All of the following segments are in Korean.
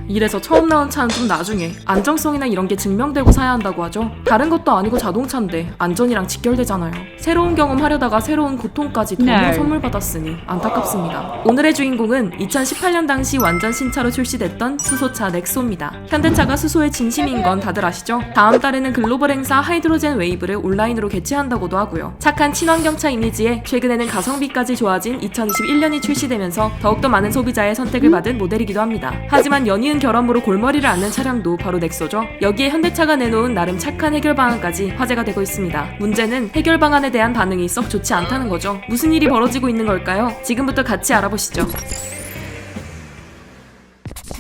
이래서 처음 나온 차는 좀 나중에 안정성이나 이런 게 증명되고 사야 한다고 하죠. 다른 것도 아니고 자동차인데 안전이랑 직결되잖아요. 새로운 경험 하려다가 새로운 고통까지 너무 선물 받았으니 안타깝습니다. 오늘의 주인공은 2018년 당시 완전 신차로 출시됐던 수소차 넥소입니다. 현대차가 수소의 진심인 건 다들 아시죠? 다음 달에는 글로벌 행사 하이드로젠 웨이브를 온라인으로 개최한다고도 하고요. 착한 친환경차 이미지에 최근에는 가성비까지 좋아진 2021년이 출시되면서 더욱더 많은 소비자의 선택을 받은 모델이기도 합니다. 하지만 연이은 결함으로 골머리를 앓는 차량도 바로 넥소죠. 여기에 현대차가 내놓은 나름 착한 해결 방안까지 화제가 되고 있습니다. 문제는 해결 방안에 대한 반응이 썩 좋지 않다는 거죠. 무슨 일이 벌어지고 있는 걸까요? 지금부터 같이 알아보시죠.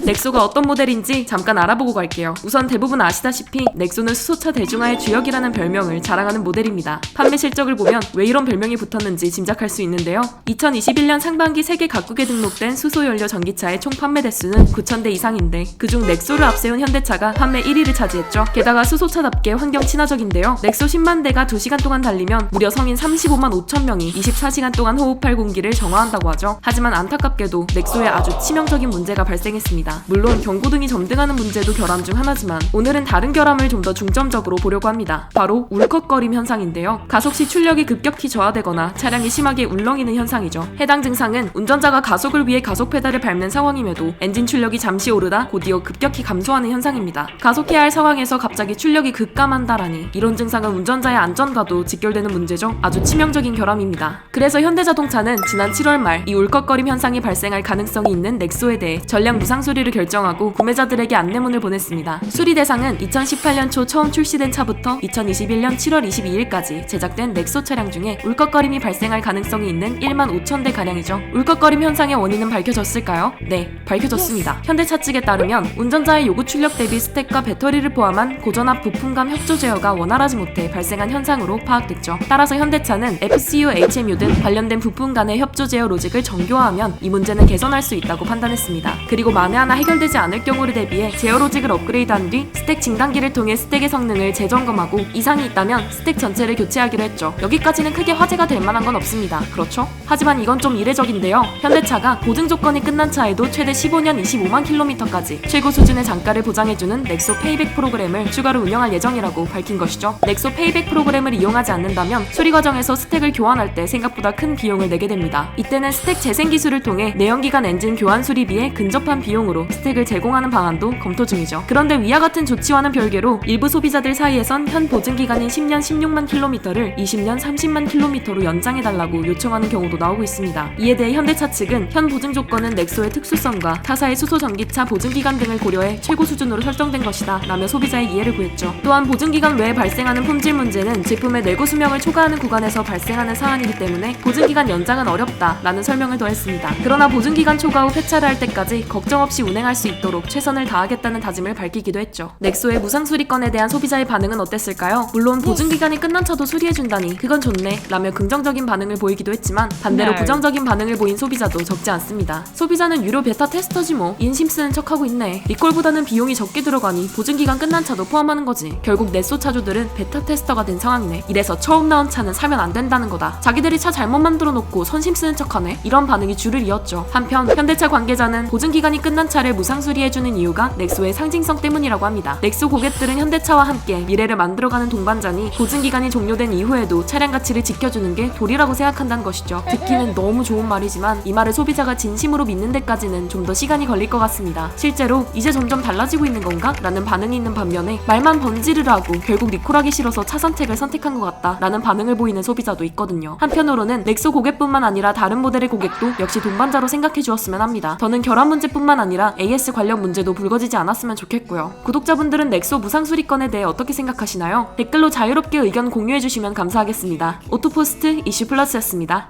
넥소가 어떤 모델인지 잠깐 알아보고 갈게요. 우선 대부분 아시다시피 넥소는 수소차 대중화의 주역이라는 별명을 자랑하는 모델입니다. 판매 실적을 보면 왜 이런 별명이 붙었는지 짐작할 수 있는데요. 2021년 상반기 세계 각국에 등록된 수소연료 전기차의 총 판매 대수는 9,000대 이상인데 그중 넥소를 앞세운 현대차가 판매 1위를 차지했죠. 게다가 수소차답게 환경 친화적인데요. 넥소 10만 대가 2시간 동안 달리면 무려 성인 35만 5천 명이 24시간 동안 호흡할 공기를 정화한다고 하죠. 하지만 안타깝게도 넥소에 아주 치명적인 문제가 발생했습니다. 물론 경고등이 점등하는 문제도 결함 중 하나지만 오늘은 다른 결함을 좀 더 중점적으로 보려고 합니다. 바로 울컥거림 현상인데요. 가속 시 출력이 급격히 저하되거나 차량이 심하게 울렁이는 현상이죠. 해당 증상은 운전자가 가속을 위해 가속 페달을 밟는 상황임에도 엔진 출력이 잠시 오르다 곧이어 급격히 감소하는 현상입니다. 가속해야 할 상황에서 갑자기 출력이 급감한다라니 이런 증상은 운전자의 안전과도 직결되는 문제죠. 아주 치명적인 결함입니다. 그래서 현대자동차는 지난 7월 말 이 울컥거림 현상이 발생할 가능성이 있는 넥소에 대해 전량 무상 수리를 결정하고 구매자들에게 안내문을 보냈습니다. 수리 대상은 2018년 초 처음 출시된 차부터 2021년 7월 22일까지 제작된 넥소 차량 중에 울컥거림이 발생할 가능성이 있는 1만 5천 대 가량이죠. 울컥거림 현상의 원인은 밝혀졌을까요? 네, 밝혀졌습니다. 현대차 측에 따르면 운전자의 요구 출력 대비 스택과 배터리를 포함한 고전압 부품감 협조 제어가 원활하지 못해 발생한 현상으로 파악됐죠. 따라서 현대차는 FCU, HMU 등 관련된 부품 간의 협조 제어 로직을 정교화하면 이 문제는 개선할 수 있다고 판단했습니다. 그리고 만에 하나 해결되지 않을 경우를 대비해 제어 로직을 업그레이드한 뒤 스택 진단기를 통해 스택의 성능을 재점검하고 이상이 있다면 스택 전체를 교체하기로 했죠. 여기까지는 크게 화제가 될 만한 건 없습니다. 그렇죠? 하지만 이건 좀 이례적인데요. 현대차가 보증 조건이 끝난 차에도 최대 15년 25만 킬로미터까지 최고 수준의 단가를 보장해주는 넥소 페이백 프로그램을 추가로 운영할 예정이라고 밝힌 것이죠. 넥소 페이백 프로그램을 이용하지 않는다면 수리 과정에서 스택을 교환할 때 생각보다 큰 비용을 내게 됩니다. 이때는 스택 재생 기술을 통해 내연기관 엔진 교환 수리비에 근접한 비용으로 스택을 제공하는 방안도 검토 중이죠. 그런데 위와 같은 조치와는 별개로 일부 소비자들 사이에선 현 보증기간인 10년 16만 킬로미터를 20년 30만 킬로미터로 연장해달라고 요청하는 경우도 나오고 있습니다. 이에 대해 현대차 측은 현 보증 조건은 넥소의 특수성과 타사의 수소 전기차 보증기간 등을 고려해 최고 수준으로 설정된 것이다 라며 소비자의 이해를 구했죠. 또한 보증기간 외에 발생하는 품질 문제는 제품의 내구 수명을 초과하는 구간에서 발생하는 사안이기 때문에 보증기간 연장은 어렵다 라는 설명을 더했습니다. 그러나 보증기간 초과 후 폐차를 할 때까지 걱정 없이 운행할 수 있도록 최선을 다하겠다는 다짐을 밝히기도 했죠. 넥소의 무상 수리건에 대한 소비자의 반응은 어땠을까요? 물론 보증기간이 끝난 차도 수리해준다니 그건 좋네 라며 긍정적인 반응을 보이기도 했지만 반대로 부정적인 반응을 보인 소비자도 적지 않습니다. 소비자는 유료 베타 테스터지 뭐 인심 쓰는 척하고 있네. 리콜보다는 비용이 적게 들어가니 보증기간 끝난 차도 포함하는 거지. 결국 넥소 차주들은 베타 테스터가 된 상황이네. 이래서 처음 나온 차는 사면 안 된다는 거다. 자기들이 차 잘못 만들어 놓고 선심 쓰는 척하네. 이런 반응이 줄을 이었죠. 한편 현대차 관계자는 보증기간이 끝난 차를 무상 수리해주는 이유가 넥소의 상징성 때문이라고 합니다. 넥소 고객들은 현대차와 함께 미래를 만들어가는 동반자니 보증기간이 종료된 이후에도 차량 가치를 지켜주는 게 도리라고 생각한다는 것이죠. 듣기는 너무 좋은 말이지만 이 말을 소비자가 진심으로 믿는 데까지는 좀 더 시간이 걸릴 것 같습니다. 실제로 이제 점점 달라지고 있는 건가? 라는 반응이 있는 반면에 말만 번지르르 하고 결국 리콜하기 싫어서 차 선택을 선택한 것 같다 라는 반응을 보이는 소비자도 있거든요. 한편으로는 넥소 고객뿐만 아니라 다른 모델의 고객도 역시 동반자로 생각해 주었으면 합니다. 저는 결함 문제뿐만 아니라 AS 관련 문제도 불거지지 않았으면 좋겠고요. 구독자분들은 넥소 무상 수리건에 대해 어떻게 생각하시나요? 댓글로 자유롭게 의견 공유해 주시면 감사하겠습니다. 오토포스트 이슈 플러스였습니다.